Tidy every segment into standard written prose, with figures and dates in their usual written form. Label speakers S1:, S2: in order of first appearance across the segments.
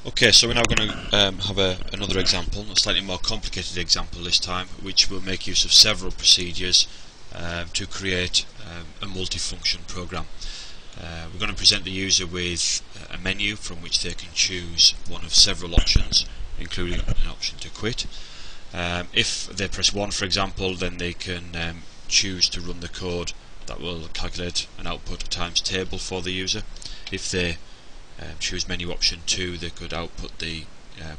S1: Okay, so we're now going to have another example, a slightly more complicated example this time, which will make use of several procedures to create a multifunction program. We're going to present the user with a menu from which they can choose one of several options, including an option to quit. If they press 1, for example, then they can choose to run the code that will calculate an output times table for the user. If they choose menu option 2, they could output the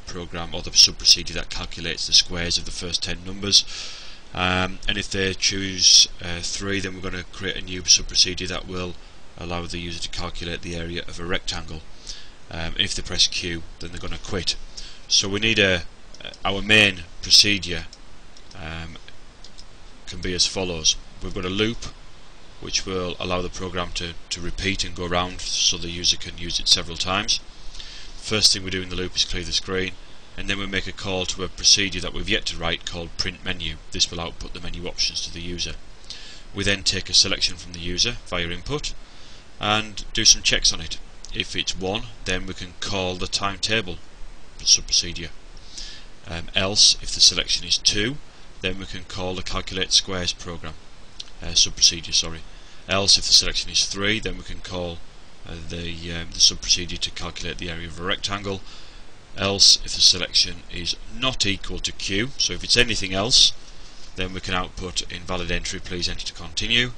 S1: program or the sub-procedure that calculates the squares of the first 10 numbers. And if they choose 3, then we're going to create a new sub-procedure that will allow the user to calculate the area of a rectangle. If they press Q, then they're going to quit. So we need our main procedure can be as follows. We've got a loop which will allow the program to repeat and go around so the user can use it several times. First thing we do in the loop is clear the screen, and then we make a call to a procedure that we've yet to write called print menu. This will output the menu options to the user. We then take a selection from the user via input and do some checks on it. If it's 1, then we can call the timetable sub-procedure. Else, if the selection is 2, then we can call the calculate squares program sub-procedure. Else, if the selection is 3, then we can call the sub-procedure to calculate the area of a rectangle. Else, if the selection is not equal to Q, so if it's anything else, then we can output invalid entry, please enter to continue.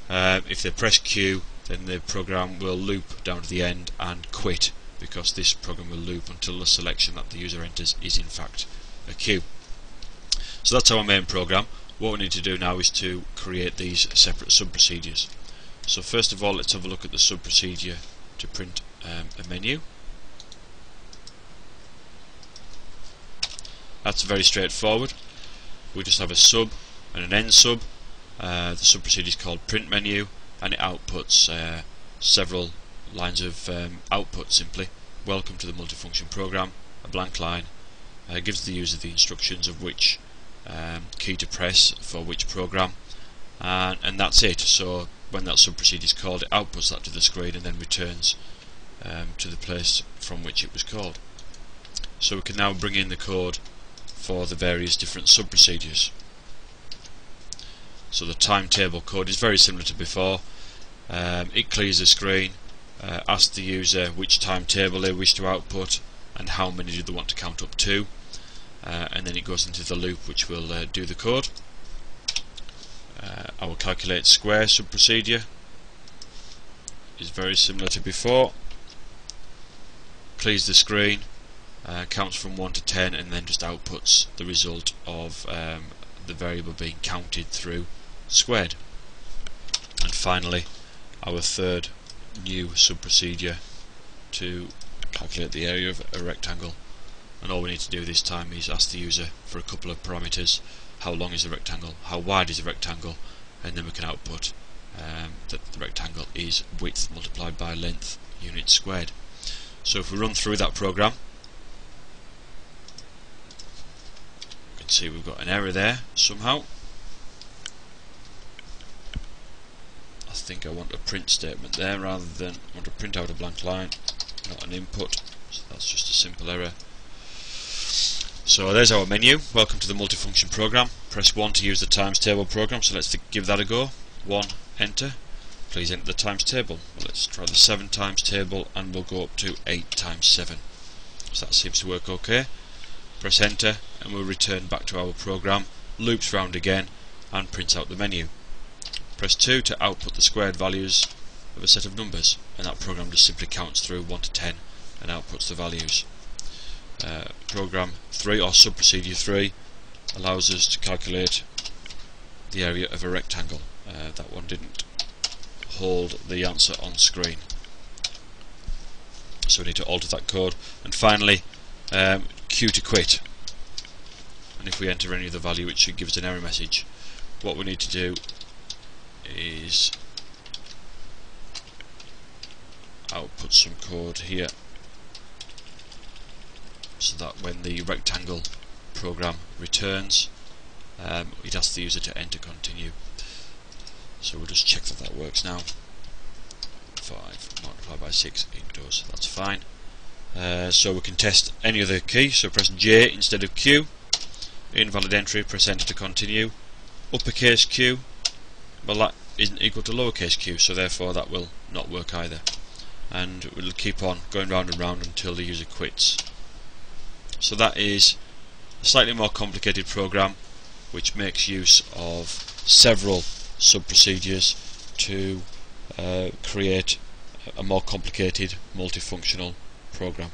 S1: If they press Q, then the program will loop down to the end and quit, because this program will loop until the selection that the user enters is in fact a Q. So that's our main program. What we need to do now is to create these separate sub-procedures. So first of all, let's have a look at the sub-procedure to print a menu. That's very straightforward. We just have a sub and an end sub. The sub-procedure is called print menu, and it outputs several lines of output simply. Welcome to the multifunction program, a blank line, gives the user the instructions of which key to press for which program, and that's it. So when that sub-procedure is called, it outputs that to the screen and then returns to the place from which it was called. So we can now bring in the code for the various different sub-procedures. So the timetable code is very similar to before. It clears the screen, asks the user which timetable they wish to output and how many do they want to count up to, and then it goes into the loop which will do the code. Our calculate square sub-procedure is very similar to before. Clears the screen, counts from 1 to 10, and then just outputs the result of the variable being counted through squared. And finally, our third new sub-procedure to calculate the area of a rectangle. And all we need to do this time is ask the user for a couple of parameters: how long is the rectangle, how wide is the rectangle, and then we can output that the rectangle is width multiplied by length units squared. So if we run through that program, you can see we've got an error there somehow. I think I want a print statement there rather than want to print out a blank line, not an input. So that's just a simple error. So there's our menu. Welcome to the multifunction program. Press 1 to use the times table program, so let's give that a go. 1, enter. Please enter the times table. Well, let's try the 7 times table, and we'll go up to 8 times 7. So that seems to work okay. Press enter, and we'll return back to our program, loops round again, and prints out the menu. Press 2 to output the squared values of a set of numbers, and that program just simply counts through 1 to 10 and outputs the values. Program 3 or sub-procedure 3 allows us to calculate the area of a rectangle. That one didn't hold the answer on screen, so we need to alter that code. And finally, Q to quit, and if we enter any other value it should give us an error message. What we need to do is output some code here, so that when the rectangle program returns, it asks the user to enter continue. So we'll just check that that works now. 5 multiplied by 6, it does, that's fine. So we can test any other key, so press J instead of Q. Invalid entry, press enter to continue. Uppercase Q, well, that isn't equal to lowercase q, so therefore that will not work either, and we'll keep on going round and round until the user quits. So that is a slightly more complicated program which makes use of several sub-procedures to create a more complicated multifunctional program.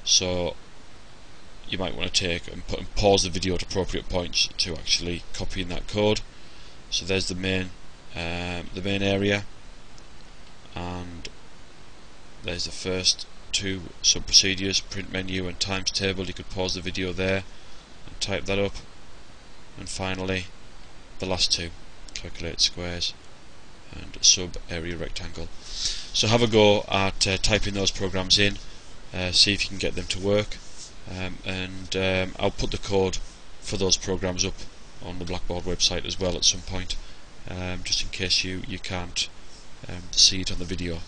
S1: So you might want to take and pause the video at appropriate points to actually copy in that code. So there's the main area, and there's the first two sub-procedures, print menu and times table. You could pause the video there and type that up, and finally the last two, calculate squares and sub area rectangle. So have a go at typing those programs in, see if you can get them to work, and I'll put the code for those programs up on the Blackboard website as well at some point, just in case you can't see it on the video.